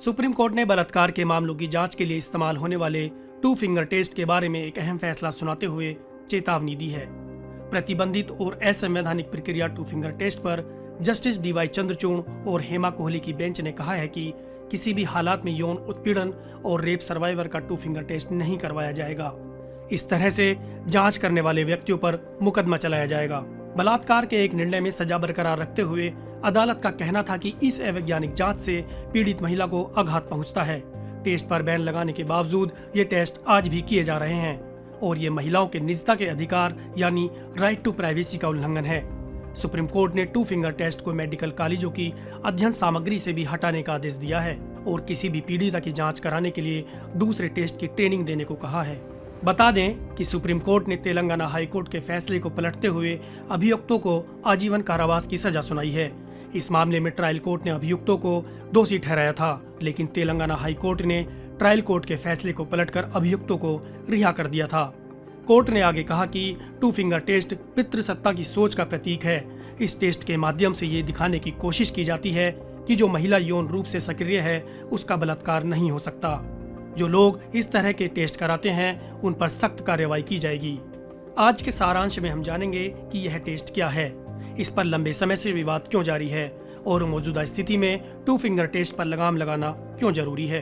Supreme court ने बलात्कार के मामलों की जांच के लिए इस्तेमाल होने वाले 2 फिंगर टेस्ट के बारे में एक अहम फैसला सुनाते हुए चेतावनी दी है। प्रतिबंधित और असंवैधानिक प्रक्रिया 2 फिंगर टेस्ट पर जस्टिस डीवाई चंद्रचूड़ और हेमा कोहली की बेंच ने कहा है कि किसी भी हालात में यौन उत्पीड़न और रेप सर्वाइवर का 2 फिंगर टेस्ट नहीं करवाया जाएगा। इस तरह से जांच करने वाले व्यक्तियों पर मुकदमा चलाया जाएगा। बलात्कार के एक निर्णय में सजा बरकरार रखते हुए अदालत का कहना था कि इस अवैज्ञानिक जांच से पीड़ित महिला को आघात पहुंचता है। टेस्ट पर बैन लगाने के बावजूद ये टेस्ट आज भी किए जा रहे हैं और ये महिलाओं के निजता के अधिकार यानी राइट टू प्राइवेसी का उल्लंघन है। सुप्रीम कोर्ट ने 2 फिंगर टेस्ट को मेडिकल कॉलेजों की अध्ययन सामग्री से भी हटाने का आदेश दिया है और किसी भी पीड़िता की जांच कराने के लिए दूसरे टेस्ट की ट्रेनिंग देने को कहा है। बता दें कि सुप्रीम कोर्ट ने तेलंगाना हाई कोर्ट के फैसले को पलटते हुए अभियुक्तों को आजीवन कारावास की सजा सुनाई है। इस मामले में ट्रायल कोर्ट ने अभियुक्तों को दोषी ठहराया था, लेकिन तेलंगाना हाई कोर्ट ने ट्रायल कोर्ट के फैसले को पलटकर अभियुक्तों को रिहा कर दिया था। कोर्ट ने आगे कहा कि 2 फिंगर टेस्ट पितृसत्ता की सोच का प्रतीक है। इस टेस्ट के माध्यम से ये दिखाने की कोशिश की जाती है कि जो महिला यौन रूप से सक्रिय है उसका बलात्कार नहीं हो सकता। जो लोग इस तरह के टेस्ट कराते हैं उन पर सख्त कार्रवाई की जाएगी। आज के सारांश में हम जानेंगे कि यह टेस्ट क्या है, इस पर लंबे समय से विवाद क्यों जारी है और मौजूदा स्थिति में 2 फिंगर टेस्ट पर लगाम लगाना क्यों जरूरी है।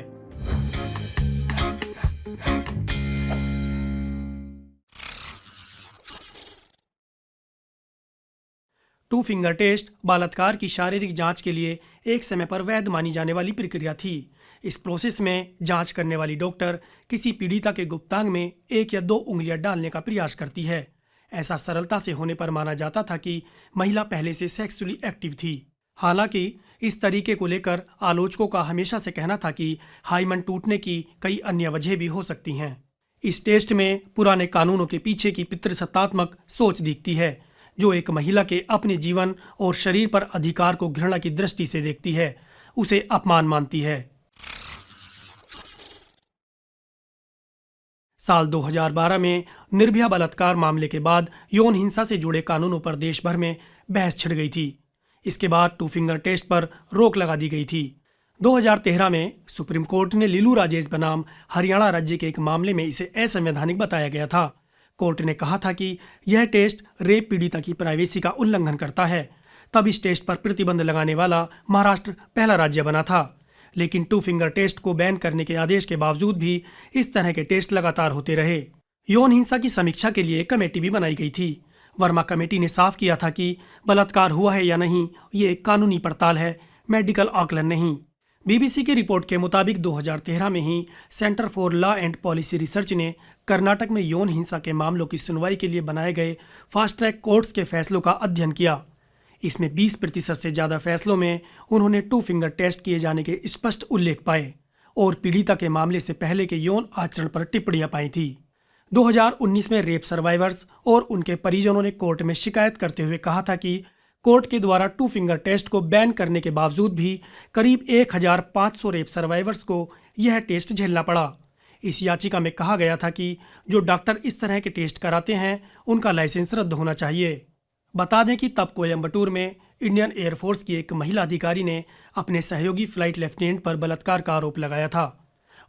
टू फिंगर टेस्ट बलात्कार की शारीरिक जांच के लिए एक समय पर वैध मानी जाने वाली प्रक्रिया थी। इस प्रोसेस में जांच करने वाली डॉक्टर किसी पीड़िता के गुप्तांग में 1 या 2 उंगलियां डालने का प्रयास करती है। ऐसा सरलता से होने पर माना जाता था कि महिला पहले से सेक्सुअली एक्टिव थी। हालांकि इस तरीके को लेकर आलोचकों का हमेशा से कहना था कि हाइमन टूटने की कई अन्य वजह भी हो सकती हैं। इस टेस्ट में पुराने कानूनों के पीछे की पितृसत्तात्मक सोच दिखती है, जो एक महिला के अपने जीवन और शरीर पर अधिकार को घृणा की दृष्टि से देखती है, उसे अपमान मानती है। साल 2012 में निर्भया बलात्कार मामले के बाद यौन हिंसा से जुड़े कानूनों पर देश भर में बहस छिड़ गई थी। इसके बाद 2 फिंगर टेस्ट पर रोक लगा दी गई थी। 2013 में सुप्रीम कोर्ट ने लीलू राजेश बनाम हरियाणा राज्य के एक मामले में इसे असंवैधानिक बताया गया था। कोर्ट ने कहा था कि यह टेस्ट रेप पीड़िता की प्राइवेसी का उल्लंघन करता है। तब इस टेस्ट पर प्रतिबंध लगाने वाला महाराष्ट्र पहला राज्य बना था। लेकिन 2 फिंगर टेस्ट को बैन करने के आदेश के बावजूद भी इस तरह के टेस्ट लगातार होते रहे। यौन हिंसा की समीक्षा के लिए कमेटी भी बनाई गई थी। वर्मा कमेटी ने साफ किया था कि बलात्कार हुआ है या नहीं ये एक कानूनी पड़ताल है, मेडिकल आकलन नहीं। बीबीसी की रिपोर्ट के मुताबिक 2013 में ही centre for law and policy research ने कर्नाटक में यौन हिंसा के मामलों की सुनवाई के लिए बनाए गए फास्ट ट्रैक कोर्ट्स के फैसलों का अध्ययन किया। इसमें 20% से ज़्यादा फैसलों में उन्होंने 2 फिंगर टेस्ट किए जाने के स्पष्ट उल्लेख पाए और पीड़िता के मामले से पहले के यौन आचरण पर टिप्पणियां पाई थी। 2019 में रेप सर्वाइवर्स और उनके परिजनों ने कोर्ट में शिकायत करते हुए कहा था कि कोर्ट के द्वारा 2 फिंगर टेस्ट को बैन करने के बावजूद भी करीब 1500 रेप सर्वाइवर्स को यह टेस्ट झेलना पड़ा। इस याचिका में कहा गया था कि जो डॉक्टर इस तरह के टेस्ट कराते हैं उनका लाइसेंस रद्द होना चाहिए। बता दें कि तब कोयम्बटूर में इंडियन एयरफोर्स की एक महिला अधिकारी ने अपने सहयोगी फ्लाइट लेफ्टिनेंट पर बलात्कार का आरोप लगाया था।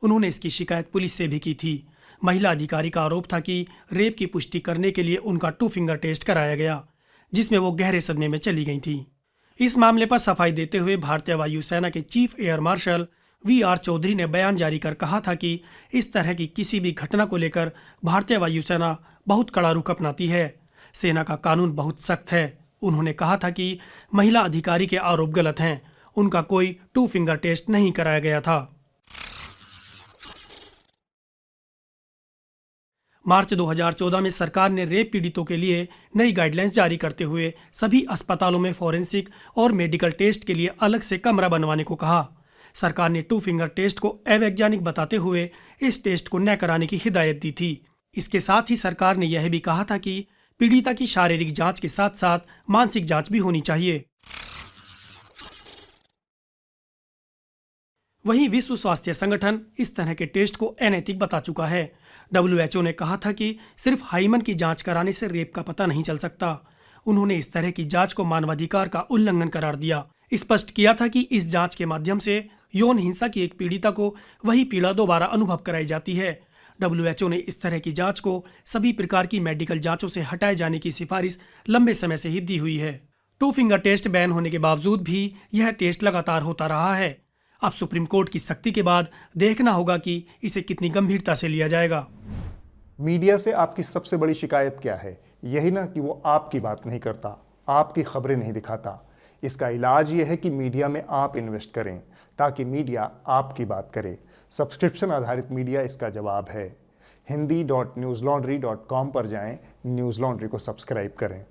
उन्होंने इसकी शिकायत पुलिस से भी की थी। महिला अधिकारी का आरोप था कि रेप की पुष्टि करने के लिए उनका 2 फिंगर टेस्ट कराया गया, जिसमें वो गहरे सदमे में चली गई थी। इस मामले पर सफाई देते हुए भारतीय वायुसेना के chief air marshal VR Chaudhary ने बयान जारी कर कहा था कि इस तरह की किसी भी घटना को लेकर भारतीय वायुसेना बहुत कड़ा रुख अपनाती है। सेना का कानून बहुत सख्त है। उन्होंने कहा था कि महिला अधिकारी के आरोप गलत हैं, उनका कोई 2 फिंगर टेस्ट नहीं कराया गया था। मार्च 2014 में सरकार ने रेप पीड़ितों के लिए नई गाइडलाइंस जारी करते हुए सभी अस्पतालों में फॉरेंसिक और मेडिकल टेस्ट के लिए अलग से कमरा बनवाने को कहा। सरकार ने 2 फिंगर टेस्ट को अवैज्ञानिक बताते हुए इस टेस्ट को न कराने की हिदायत दी थी। इसके साथ ही सरकार ने यह भी कहा था कि पीड़िता की शारीरिक जांच के साथ साथ मानसिक जांच भी होनी चाहिए। वहीं विश्व स्वास्थ्य संगठन इस तरह के टेस्ट को अनैतिक बता चुका है। WHO ने कहा था कि सिर्फ हाइमन की जांच कराने से रेप का पता नहीं चल सकता। उन्होंने इस तरह की जांच को मानवाधिकार का उल्लंघन करार दिया। स्पष्ट किया था कि इस जांच के माध्यम से यौन हिंसा की एक पीड़िता को वही पीड़ा दोबारा अनुभव कराई जाती है। WHO ने इस तरह की जांच को सभी प्रकार की मेडिकल जांचों से हटाए जाने की सिफारिश लंबे समय से ही दी हुई है। 2 फिंगर टेस्ट बैन होने के बावजूद भी यह टेस्ट लगातार होता रहा है। अब सुप्रीम कोर्ट की सख्ती के बाद देखना होगा कि इसे कितनी गंभीरता से लिया जाएगा। मीडिया से आपकी सबसे बड़ी शिकायत क्या है? यही ना कि वो आपकी बात नहीं करता, आपकी खबरें नहीं दिखाता। इसका इलाज ये है कि मीडिया में आप इन्वेस्ट करें ताकि मीडिया आपकी बात करे। सब्सक्रिप्शन आधारित मीडिया इसका जवाब है। hindi.newslaundry.com पर जाएं, न्यूज़ लॉन्ड्री को सब्सक्राइब करें।